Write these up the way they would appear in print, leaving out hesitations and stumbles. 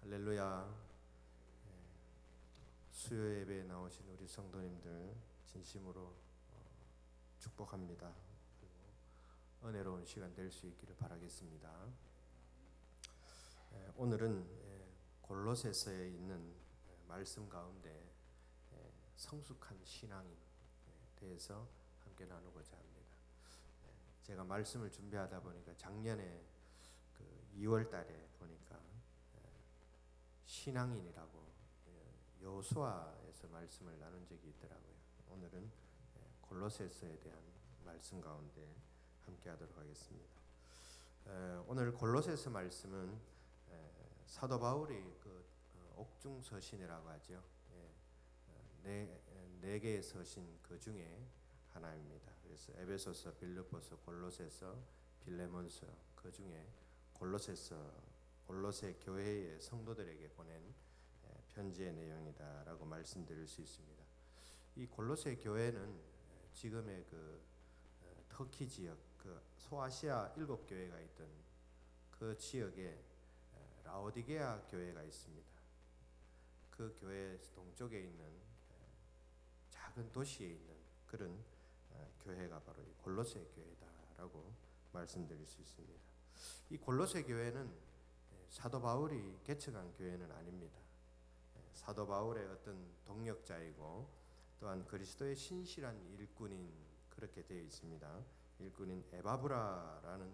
할렐루야. 수요 예배에 나오신 우리 성도님들 진심으로 축복합니다. 그리고 은혜로운 시간 될 수 있기를 바라겠습니다. 오늘은 골로새서에 있는 말씀 가운데 성숙한 신앙에 대해서 함께 나누고자 합니다. 제가 말씀을 준비하다 보니까 작년에 2월 달에 보니까 신앙인이라고 여호수아에서 말씀을 나눈 적이 있더라고요. 오늘은 골로새서에 대한 말씀 가운데 함께 하도록 하겠습니다. 오늘 골로새서 말씀은 사도 바울이 옥중 서신이라고 하죠. 네 개의 서신 그 중에 하나입니다. 그래서 에베소서, 빌립보서, 골로새서, 빌레몬서 그 중에 골로새 교회의 성도들에게 보낸 편지의 내용이다라고 말씀드릴 수 있습니다. 이 골로새 교회는 지금의 터키 지역, 소아시아 7교회가 있던 그 지역에 라오디게아 교회가 있습니다. 그 교회 동쪽에 있는 작은 도시에 있는 그런 교회가 바로 이 골로새 교회다라고 말씀드릴 수 있습니다. 이 골로새 교회는 사도 바울이 개척한 교회는 아닙니다. 사도 바울의 어떤 동력자이고 또한 그리스도의 신실한 일꾼인 그렇게 되어 있습니다. 일꾼인 에바브라라는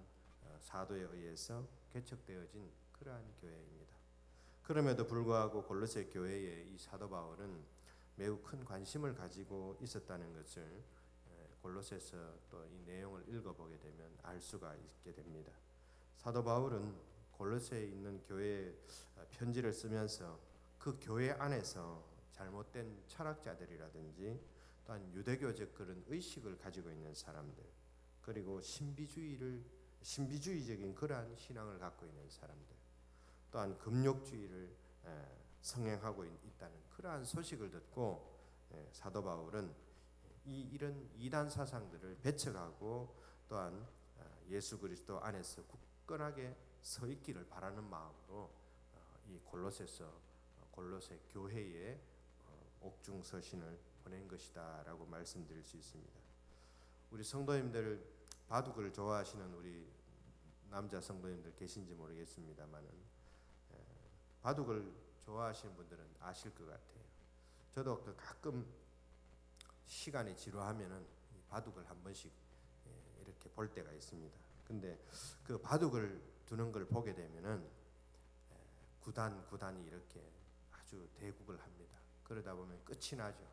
사도에 의해서 개척되어진 그러한 교회입니다. 그럼에도 불구하고 골로새 교회에 이 사도 바울은 매우 큰 관심을 가지고 있었다는 것을 골로새서 또 이 내용을 읽어보게 되면 알 수가 있게 됩니다. 사도 바울은 골로새에 있는 교회에 편지를 쓰면서 그 교회 안에서 잘못된 철학자들이라든지 또한 유대교적 그런 의식을 가지고 있는 사람들, 그리고 신비주의적인 그러한 신앙을 갖고 있는 사람들, 또한 금욕주의를 성행하고 있다는 그러한 소식을 듣고 사도 바울은 이런 이단 사상들을 배척하고 또한 예수 그리스도 안에서 굳건하게 서 있기를 바라는 마음으로 이 골로새 교회에 옥중 서신을 보낸 것이다라고 말씀드릴 수 있습니다. 우리 성도님들 바둑을 좋아하시는 우리 남자 성도님들 계신지 모르겠습니다만은 바둑을 좋아하시는 분들은 아실 것 같아요. 저도 가끔 시간이 지루하면은 바둑을 한 번씩 이렇게 볼 때가 있습니다. 근데 그 바둑을 두는 걸 보게 되면은 구단이 이렇게 아주 대국을 합니다. 그러다 보면 끝이 나죠.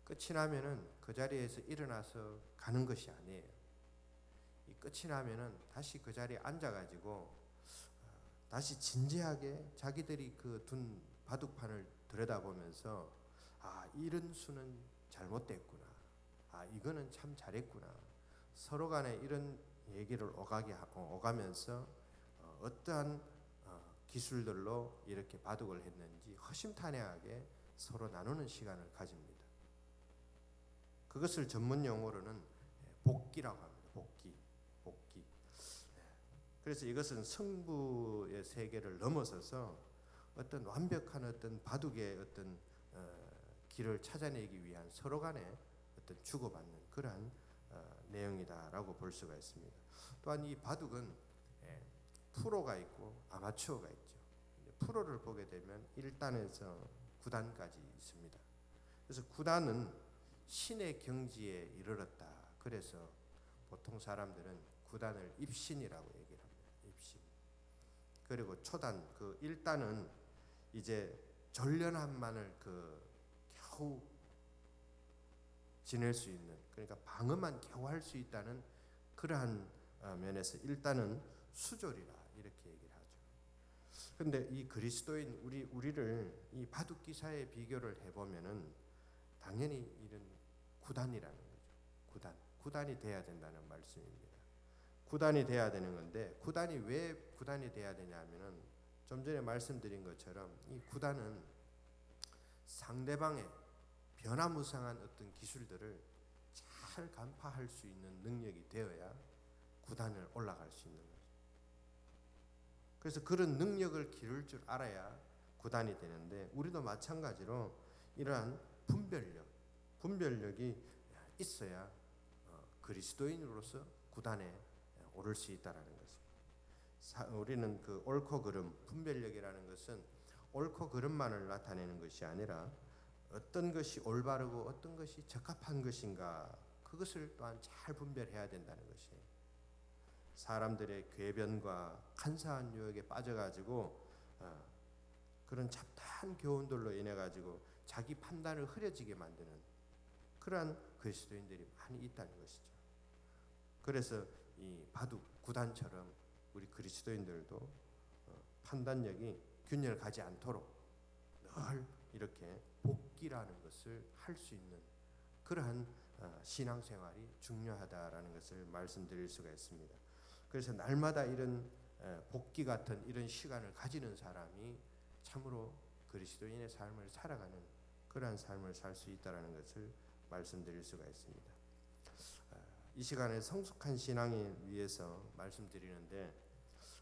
끝이 나면은 그 자리에서 일어나서 가는 것이 아니에요. 이 끝이 나면은 다시 그 자리에 앉아가지고 다시 진지하게 자기들이 둔 바둑판을 들여다보면서 이런 수는 잘못됐구나. 이거는 참 잘했구나. 서로 간에 이런 얘기를 오가면서 어떠한 기술들로 이렇게 바둑을 했는지 허심탄회하게 서로 나누는 시간을 가집니다. 그것을 전문 용어로는 복기라고 합니다. 복기. 그래서 이것은 승부의 세계를 넘어서서 어떤 완벽한 어떤 바둑의 어떤 길을 찾아내기 위한 서로 간에 어떤 주고받는 그러한 내용이다라고 볼 수가 있습니다. 또한 이 바둑은 프로가 있고 아마추어가 있죠. 프로를 보게 되면 1단에서 9단까지 있습니다. 그래서 9단은 신의 경지에 이르렀다. 그래서 보통 사람들은 9단을 입신이라고 얘기를 합니다. 입신. 그리고 초단 1단은 이제 전련함만을 겨우 지낼 수 있는, 그러니까 방어만 겨우 할 수 있다는 그러한 면에서 1단은 수졸이라 이렇게 얘기를 하죠. 그런데 이 그리스도인 우리를 이 바둑 기사에 비교를 해보면은 당연히 이런 구단이라는 거죠. 구단이 돼야 된다는 말씀입니다. 구단이 돼야 되는 건데 구단이 왜 구단이 돼야 되냐면은 좀 전에 말씀드린 것처럼 이 구단은 상대방의 변화무쌍한 어떤 기술들을 잘 간파할 수 있는 능력이 되어야 구단을 올라갈 수 있는 거죠. 그래서 그런 능력을 기를 줄 알아야 구단이 되는데, 우리도 마찬가지로 이러한 분별력이 있어야 그리스도인으로서 구단에 오를 수 있다라는 것입니다. 우리는 그 옳고 그름, 분별력이라는 것은 옳고 그름만을 나타내는 것이 아니라 어떤 것이 올바르고 어떤 것이 적합한 것인가, 그것을 또한 잘 분별해야 된다는 것이에요. 사람들의 궤변과 간사한 유혹에 빠져가지고 그런 잡다한 교훈들로 인해 가지고 자기 판단을 흐려지게 만드는 그러한 그리스도인들이 많이 있다는 것이죠. 그래서 이 바둑 구단처럼 우리 그리스도인들도 판단력이 균열 가지 않도록 늘 이렇게 복기라는 것을 할 수 있는 그러한 신앙생활이 중요하다라는 것을 말씀드릴 수가 있습니다. 그래서 날마다 이런 복기 같은 이런 시간을 가지는 사람이 참으로 그리스도인의 삶을 살아가는 그러한 삶을 살 수 있다라는 것을 말씀드릴 수가 있습니다. 이 시간에 성숙한 신앙을 위해서 말씀드리는데,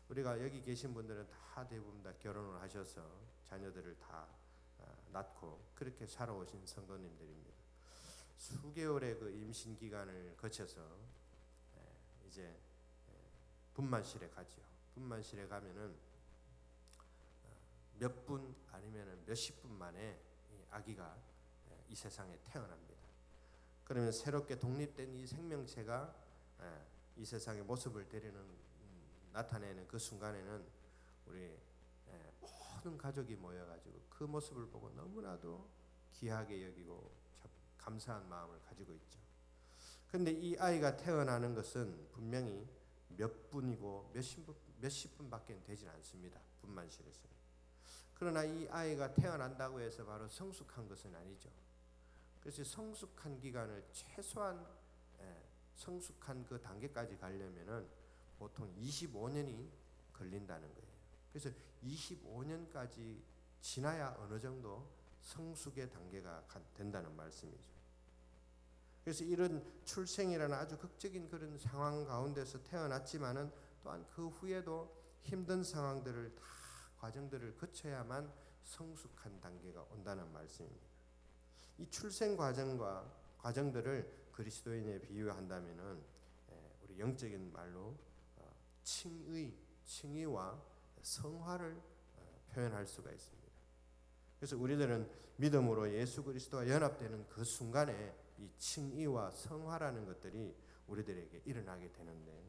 우리가 여기 계신 분들은 다 대부분 다 결혼을 하셔서 자녀들을 다 낳고 그렇게 살아오신 성도님들입니다. 수개월의 그 임신 기간을 거쳐서 이제 분만실에 가죠. 분만실에 가면은 몇 분 아니면 몇십 분 만에 이 아기가 이 세상에 태어납니다. 그러면 새롭게 독립된 이 생명체가 이 세상의 모습을 나타내는 그 순간에는 우리 모든 가족이 모여가지고 그 모습을 보고 너무나도 귀하게 여기고 감사한 마음을 가지고 있죠. 그런데 이 아이가 태어나는 것은 분명히 몇 분이고 몇십 분밖에 되지 않습니다. 분만실에서는. 그러나 이 아이가 태어난다고 해서 바로 성숙한 것은 아니죠. 그래서 성숙한 기간을 최소한 성숙한 그 단계까지 가려면은 보통 25년이 걸린다는 거예요. 그래서 25년까지 지나야 어느 정도 성숙의 단계가 된다는 말씀이죠. 그래서 이런 출생이라는 아주 극적인 그런 상황 가운데서 태어났지만은 또한 그 후에도 힘든 상황들을 다 과정들을 거쳐야만 성숙한 단계가 온다는 말씀입니다. 이 출생 과정들을 그리스도인에 비유한다면은 우리 영적인 말로 칭의와 성화를 표현할 수가 있습니다. 그래서 우리들은 믿음으로 예수 그리스도와 연합되는 그 순간에 이 칭의와 성화라는 것들이 우리들에게 일어나게 되는데,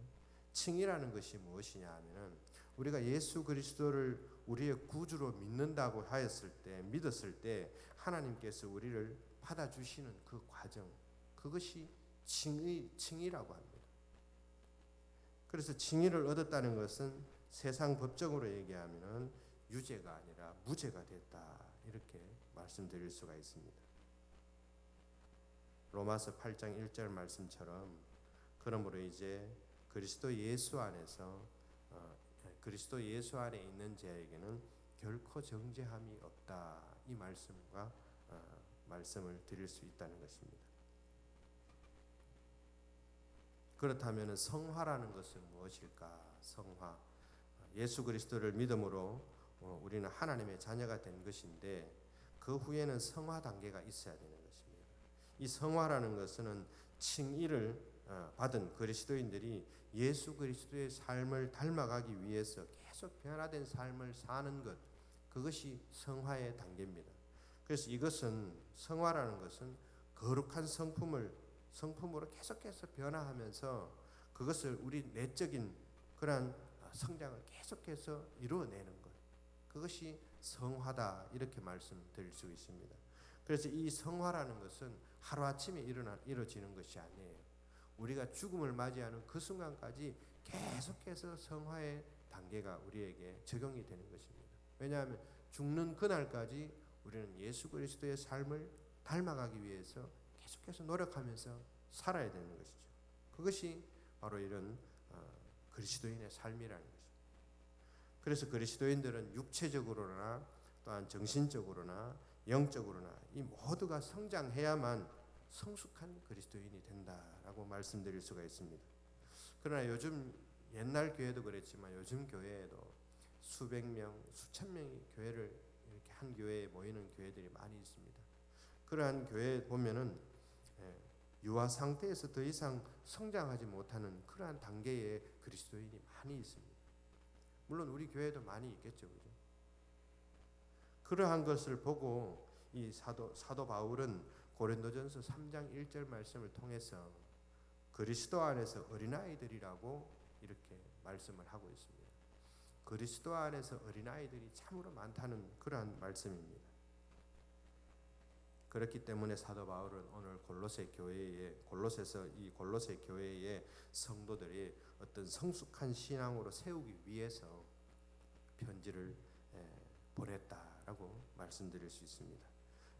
칭의라는 것이 무엇이냐 하면은 우리가 예수 그리스도를 우리의 구주로 믿는다고 믿었을 때 하나님께서 우리를 받아주시는 그 과정, 그것이 칭의라고 합니다. 그래서 칭의를 얻었다는 것은 세상 법적으로 얘기하면은 유죄가 아니라 무죄가 됐다, 이렇게 말씀드릴 수가 있습니다. 로마서 8장 1절 말씀처럼 그러므로 이제 그리스도 예수 안에 있는 자에게는 결코 정죄함이 없다, 이 말씀을 드릴 수 있다는 것입니다. 그렇다면 성화라는 것은 무엇일까? 성화, 예수 그리스도를 믿음으로 우리는 하나님의 자녀가 된 것인데 그 후에는 성화 단계가 있어야 되는 것입니다. 이 성화라는 것은 칭의를 받은 그리스도인들이 예수 그리스도의 삶을 닮아가기 위해서 계속 변화된 삶을 사는 것, 그것이 성화의 단계입니다. 그래서 이것은, 성화라는 것은 거룩한 성품으로 계속해서 변화하면서 그것을 우리 내적인 그러한 성장을 계속해서 이루어내는 것, 그것이 성화다, 이렇게 말씀드릴 수 있습니다. 그래서 이 성화라는 것은 하루아침에 이루어지는 것이 아니에요. 우리가 죽음을 맞이하는 그 순간까지 계속해서 성화의 단계가 우리에게 적용이 되는 것입니다. 왜냐하면 죽는 그날까지 우리는 예수 그리스도의 삶을 닮아가기 위해서 계속해서 노력하면서 살아야 되는 것이죠. 그것이 바로 이런 그리스도인의 삶이라는 것입니다. 그래서 그리스도인들은 육체적으로나 또한 정신적으로나 영적으로나 이 모두가 성장해야만 성숙한 그리스도인이 된다라고 말씀드릴 수가 있습니다. 그러나 요즘, 옛날 교회도 그랬지만 요즘 교회에도 수백 명, 수천 명이 교회를 이렇게 한 교회에 모이는 교회들이 많이 있습니다. 그러한 교회에 보면은 유아 상태에서 더 이상 성장하지 못하는 그러한 단계의 그리스도인이 많이 있습니다. 물론 우리 교회도 많이 있겠죠, 그죠? 그러한 것을 보고 이 사도 바울은 고린도전서 3장 1절 말씀을 통해서 그리스도 안에서 어린아이들이라고 이렇게 말씀을 하고 있습니다. 그리스도 안에서 어린아이들이 참으로 많다는 그러한 말씀입니다. 그렇기 때문에 사도 바울은 오늘 골로새서 이 골로새 교회의 성도들이 어떤 성숙한 신앙으로 세우기 위해서 편지를 보냈다라고 말씀드릴 수 있습니다.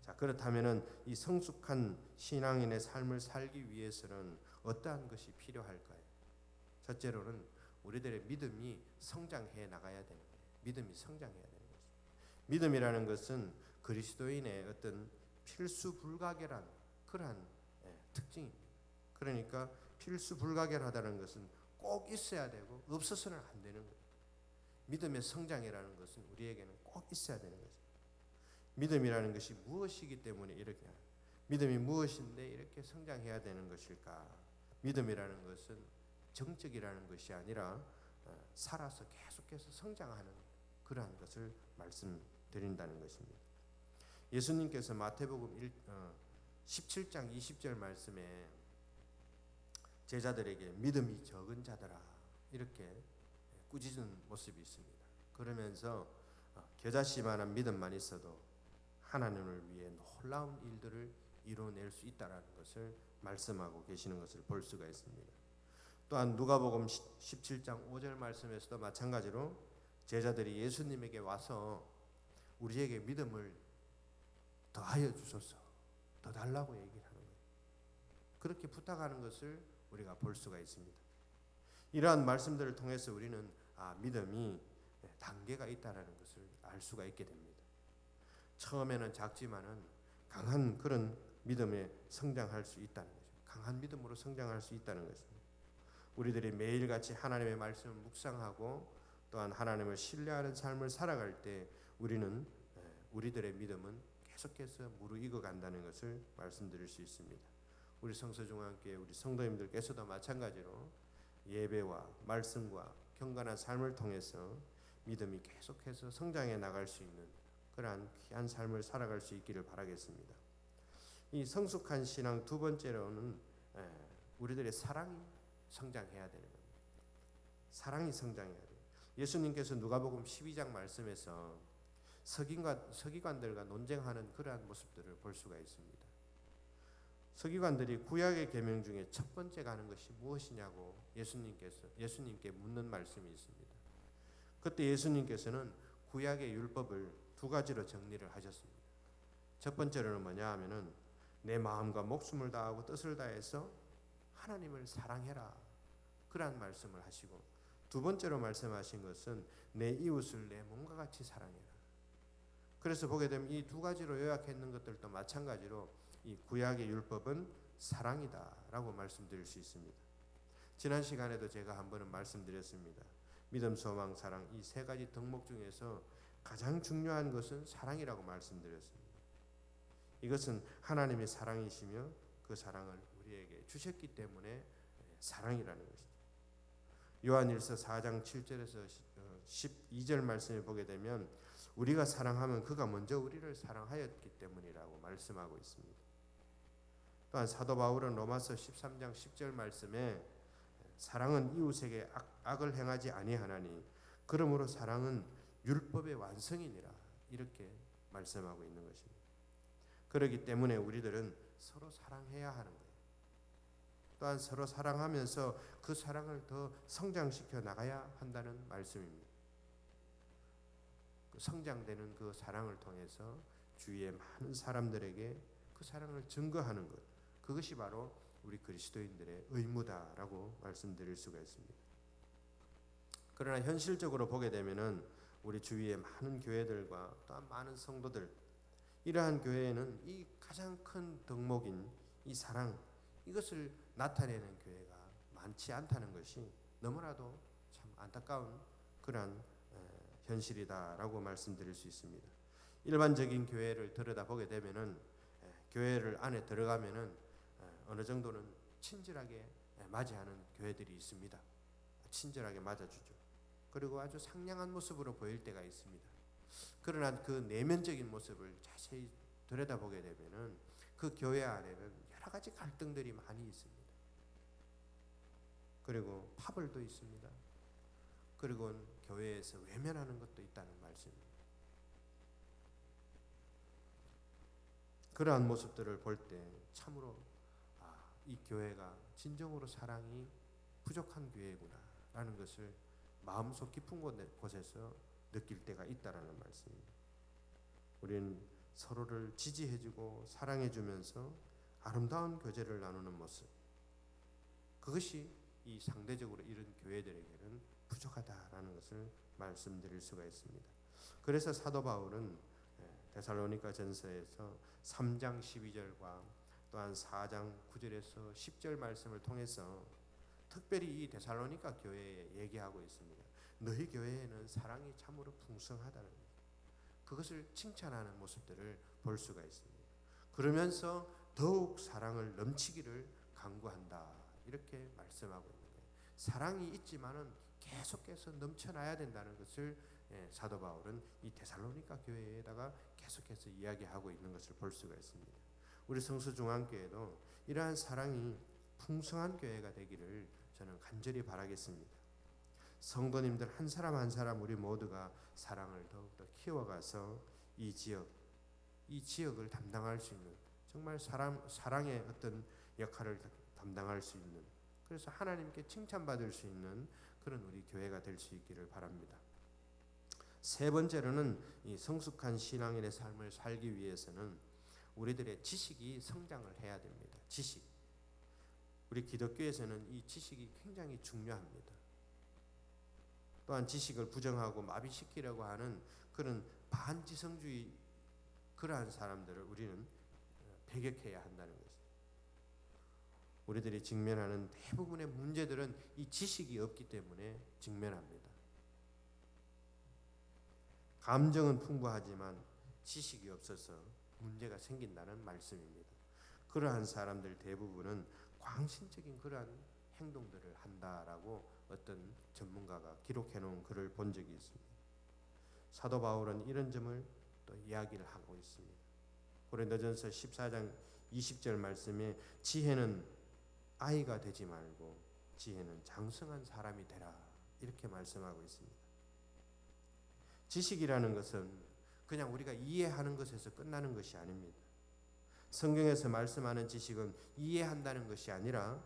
자, 그렇다면은 이 성숙한 신앙인의 삶을 살기 위해서는 어떠한 것이 필요할까요? 첫째로는 우리들의 믿음이 성장해 나가야 되는 거예요. 믿음이 성장해야 되는 거죠. 믿음이라는 것은 그리스도인의 어떤 필수 불가결한 그러한 특징입니다. 그러니까 필수 불가결하다는 것은 꼭 있어야 되고 없어서는 안 되는 거예요. 믿음의 성장이라는 것은 우리에게는 꼭 있어야 되는 거죠. 믿음이라는 것이 무엇이기 때문에 이렇게 믿음이 무엇인데 이렇게 성장해야 되는 것일까? 믿음이라는 것은 정적이라는 것이 아니라 살아서 계속해서 성장하는 그러한 것을 말씀드린다는 것입니다. 예수님께서 마태복음 17장 20절 말씀에 제자들에게 믿음이 적은 자들아 이렇게 꾸짖는 모습이 있습니다. 그러면서 겨자씨만한 믿음만 있어도 하나님을 위해 놀라운 일들을 이뤄낼 수 있다라는 것을 말씀하고 계시는 것을 볼 수가 있습니다. 또한 누가복음 17장 5절 말씀에서도 마찬가지로 제자들이 예수님에게 와서 우리에게 믿음을 더하여 주소서, 더 달라고 얘기를 하는 거예요. 그렇게 부탁하는 것을 우리가 볼 수가 있습니다. 이러한 말씀들을 통해서 우리는 믿음이 단계가 있다라는 것을 알 수가 있게 됩니다. 처음에는 작지만은 강한 그런 믿음에 성장할 수 있다는 거죠. 강한 믿음으로 성장할 수 있다는 것입니다. 우리들이 매일같이 하나님의 말씀을 묵상하고 또한 하나님을 신뢰하는 삶을 살아갈 때 우리들의 믿음은 계속해서 무르익어 간다는 것을 말씀드릴 수 있습니다. 우리 성서중앙교회 우리 성도님들께서도 마찬가지로 예배와 말씀과 경건한 삶을 통해서 믿음이 계속해서 성장해 나갈 수 있는 그러한 귀한 삶을 살아갈 수 있기를 바라겠습니다. 이 성숙한 신앙 두 번째로는 우리들의 사랑이 성장해야 되는 겁니다. 사랑이 성장해야 돼요. 예수님께서 누가복음 12장 말씀에서 서기관들과 논쟁하는 그러한 모습들을 볼 수가 있습니다. 서기관들이 구약의 계명 중에 첫 번째 가는 것이 무엇이냐고 예수님께 묻는 말씀이 있습니다. 그때 예수님께서는 구약의 율법을 두 가지로 정리를 하셨습니다. 첫 번째로는 뭐냐 하면은 내 마음과 목숨을 다하고 뜻을 다해서 하나님을 사랑해라. 그러한 말씀을 하시고 두 번째로 말씀하신 것은 내 이웃을 내 몸과 같이 사랑해라. 그래서 보게 되면 이 두 가지로 요약했는 것들도 마찬가지로 이 구약의 율법은 사랑이다라고 말씀드릴 수 있습니다. 지난 시간에도 제가 한 번은 말씀드렸습니다. 믿음, 소망, 사랑 이 세 가지 덕목 중에서 가장 중요한 것은 사랑이라고 말씀드렸습니다. 이것은 하나님의 사랑이시며 그 사랑을 우리에게 주셨기 때문에 사랑이라는 것이죠. 요한일서 4장 7절에서 12절 말씀을 보게 되면 우리가 사랑하면 그가 먼저 우리를 사랑하였기 때문이라고 말씀하고 있습니다. 또한 사도 바울은 로마서 13장 10절 말씀에 사랑은 이웃에게 악을 행하지 아니하나니 그러므로 사랑은 율법의 완성이니라 이렇게 말씀하고 있는 것입니다. 그렇기 때문에 우리들은 서로 사랑해야 하는 거예요. 또한 서로 사랑하면서 그 사랑을 더 성장시켜 나가야 한다는 말씀입니다. 성장되는 그 사랑을 통해서 주위의 많은 사람들에게 그 사랑을 증거하는 것, 그것이 바로 우리 그리스도인들의 의무다라고 말씀드릴 수가 있습니다. 그러나 현실적으로 보게 되면은 우리 주위의 많은 교회들과 또한 많은 성도들, 이러한 교회에는 이 가장 큰 덕목인 이 사랑, 이것을 나타내는 교회가 많지 않다는 것이 너무나도 참 안타까운 그러한 현실이다라고 말씀드릴 수 있습니다. 일반적인 교회를 들여다보게 되면은 교회를 안에 들어가면은 어느 정도는 친절하게 맞이하는 교회들이 있습니다. 친절하게 맞아주죠. 그리고 아주 상냥한 모습으로 보일 때가 있습니다. 그러나 그 내면적인 모습을 자세히 들여다보게 되면은 그 교회 안에는 여러 가지 갈등들이 많이 있습니다. 그리고 파벌도 있습니다. 그리고 교회에서 외면하는 것도 있다는 말씀입니다. 그러한 모습들을 볼 때 참으로 이 교회가 진정으로 사랑이 부족한 교회구나 라는 것을 마음속 깊은 곳에서 느낄 때가 있다라는 말씀입니다. 우리는 서로를 지지해주고 사랑해주면서 아름다운 교제를 나누는 모습, 그것이 이 상대적으로 이런 교회들에게는 부족하다라는 것을 말씀드릴 수가 있습니다. 그래서 사도 바울은 데살로니가 전서에서 3장 12절과 또한 4장 9절에서 10절 말씀을 통해서 특별히 이 데살로니가 교회에 얘기하고 있습니다. 너희 교회에는 사랑이 참으로 풍성하다는 것, 그것을 칭찬하는 모습들을 볼 수가 있습니다. 그러면서 더욱 사랑을 넘치기를 간구한다 이렇게 말씀하고 있는 거예요. 사랑이 있지만은 계속해서 넘쳐나야 된다는 것을 사도 바울은 이 데살로니가 교회에다가 계속해서 이야기하고 있는 것을 볼 수가 있습니다. 우리 성수중앙교회도 이러한 사랑이 풍성한 교회가 되기를 저는 간절히 바라겠습니다. 성도님들 한 사람 한 사람 우리 모두가 사랑을 더욱더 키워가서 이 지역을 담당할 수 있는, 정말 사랑의 어떤 역할을 담당할 수 있는, 그래서 하나님께 칭찬받을 수 있는 그런 우리 교회가 될 수 있기를 바랍니다. 세 번째로는 이 성숙한 신앙인의 삶을 살기 위해서는 우리들의 지식이 성장을 해야 됩니다. 지식. 우리 기독교에서는 이 지식이 굉장히 중요합니다. 또한 지식을 부정하고 마비시키려고 하는 그런 반지성주의, 그러한 사람들을 우리는 배격해야 한다는 것입니다. 우리들이 직면하는 대부분의 문제들은 이 지식이 없기 때문에 직면합니다. 감정은 풍부하지만 지식이 없어서 문제가 생긴다는 말씀입니다. 그러한 사람들 대부분은 광신적인 그러한 행동들을 한다라고 어떤 전문가가 기록해 놓은 글을 본 적이 있습니다. 사도 바울은 이런 점을 또 이야기를 하고 있습니다. 고린도전서 14장 20절 말씀에 지혜는 아이가 되지 말고 지혜는 장성한 사람이 되라 이렇게 말씀하고 있습니다. 지식이라는 것은 그냥 우리가 이해하는 것에서 끝나는 것이 아닙니다. 성경에서 말씀하는 지식은 이해한다는 것이 아니라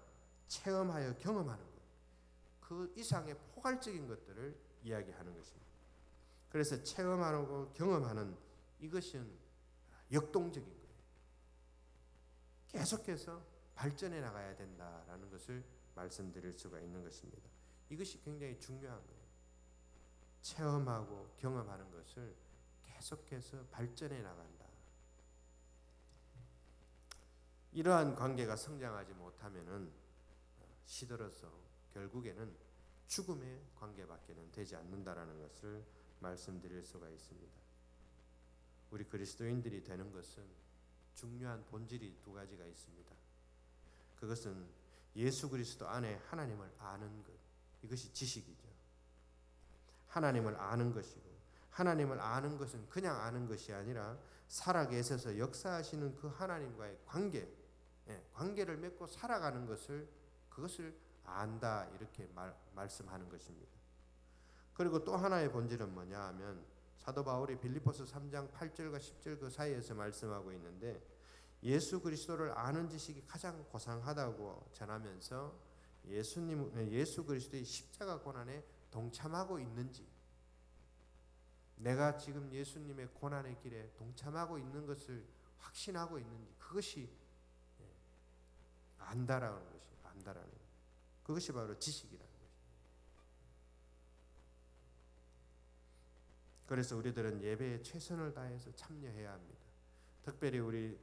체험하여 경험하는 것, 그 이상의 포괄적인 것들을 이야기하는 것입니다. 그래서 체험하고 경험하는 이것은 역동적인 거예요. 계속해서 발전해 나가야 된다라는 것을 말씀드릴 수가 있는 것입니다. 이것이 굉장히 중요한 거예요. 체험하고 경험하는 것을 계속해서 발전해 나간다. 이러한 관계가 성장하지 못하면은 시들어서 결국에는 죽음의 관계밖에는 되지 않는다라는 것을 말씀드릴 수가 있습니다. 우리 그리스도인들이 되는 것은 중요한 본질이 두 가지가 있습니다. 그것은 예수 그리스도 안에 하나님을 아는 것, 이것이 지식이죠. 하나님을 아는 것이고, 하나님을 아는 것은 그냥 아는 것이 아니라 살아계셔서 역사하시는 그 하나님과의 관계를 맺고 살아가는 것을, 그것을 안다 이렇게 말씀하는 것입니다. 그리고 또 하나의 본질은 뭐냐 하면 사도 바울이 빌립보서 3장 8절과 10절 그 사이에서 말씀하고 있는데, 예수 그리스도를 아는 지식이 가장 고상하다고 전하면서 예수 그리스도의 십자가 고난에 동참하고 있는지, 내가 지금 예수님의 고난의 길에 동참하고 있는 것을 확신하고 있는지, 그것이 안다라는 것이, 안다라는 것. 그것이 바로 지식이라는 것입니다. 그래서 우리들은 예배에 최선을 다해서 참여해야 합니다. 특별히 우리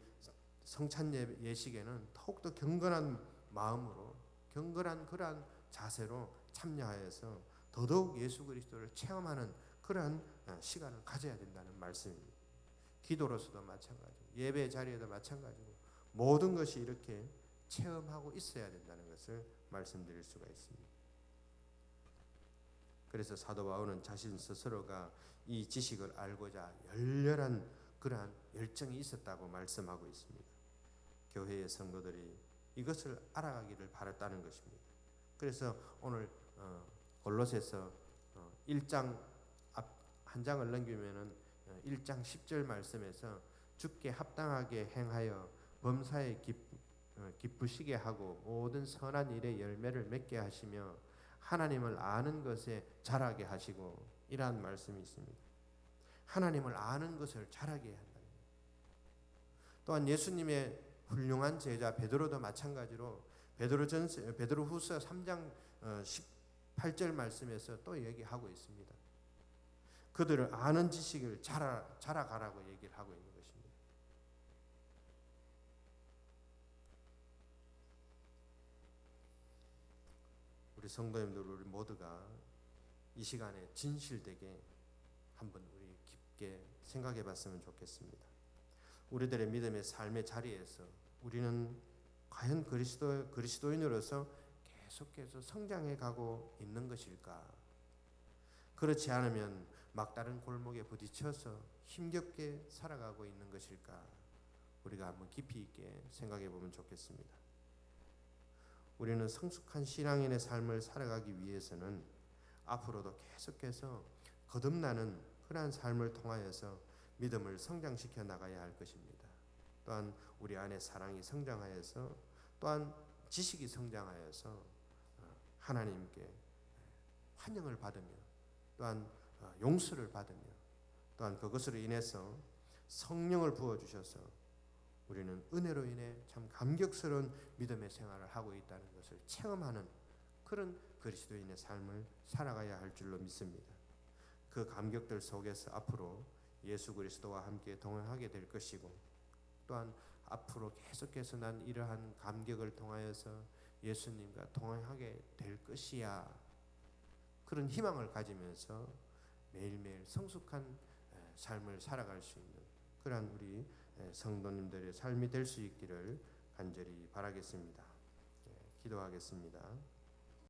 성찬 예식에는 더욱더 경건한 마음으로, 경건한 그러한 자세로 참여하여서 더더욱 예수 그리스도를 체험하는 그러한 시간을 가져야 된다는 말씀입니다. 기도로서도 마찬가지고 예배 자리에도 마찬가지고 모든 것이 이렇게 체험하고 있어야 된다는 것을 말씀드릴 수가 있습니다. 그래서 사도 바울은 자신 스스로가 이 지식을 알고자 열렬한 그러한 열정이 있었다고 말씀하고 있습니다. 교회의 성도들이 이것을 알아가기를 바랐다는 것입니다. 그래서 오늘 골로새서 1장 한 장을 넘기면은 1장 10절 말씀에서 주께 합당하게 행하여 범사에 기쁘시게 하고 모든 선한 일의 열매를 맺게 하시며 하나님을 아는 것에 자라게 하시고 이러한 말씀이 있습니다. 하나님을 아는 것을 자라게 한다는 거예요. 또한 예수님의 훌륭한 제자 베드로도 마찬가지로 베드로후서 3장 18절 말씀에서 또 얘기하고 있습니다. 그들을 아는 지식을 자라가라고 얘기를 하고 있는 것입니다. 우리 성도님들 우리 모두가 이 시간에 진실되게 한번 우리 깊게 생각해 봤으면 좋겠습니다. 우리들의 믿음의 삶의 자리에서 우리는 과연 그리스도인으로서 계속해서 성장해 가고 있는 것일까? 그렇지 않으면 막다른 골목에 부딪혀서 힘겹게 살아가고 있는 것일까? 우리가 한번 깊이 있게 생각해 보면 좋겠습니다. 우리는 성숙한 신앙인의 삶을 살아가기 위해서는 앞으로도 계속해서 거듭나는 그러한 삶을 통하여서 믿음을 성장시켜 나가야 할 것입니다. 또한 우리 안에 사랑이 성장하여서 또한 지식이 성장하여서 하나님께 환영을 받으며 또한 용서를 받으며 또한 그것으로 인해서 성령을 부어주셔서 우리는 은혜로 인해 참 감격스러운 믿음의 생활을 하고 있다는 것을 체험하는 그런 그리스도인의 삶을 살아가야 할 줄로 믿습니다. 그 감격들 속에서 앞으로 예수 그리스도와 함께 동행하게 될 것이고 또한 앞으로 계속해서 난 이러한 감격을 통하여서 예수님과 동행하게 될 것이야. 그런 희망을 가지면서 매일매일 성숙한 삶을 살아갈 수 있는 그러한 우리 성도님들의 삶이 될 수 있기를 간절히 바라겠습니다. 기도하겠습니다.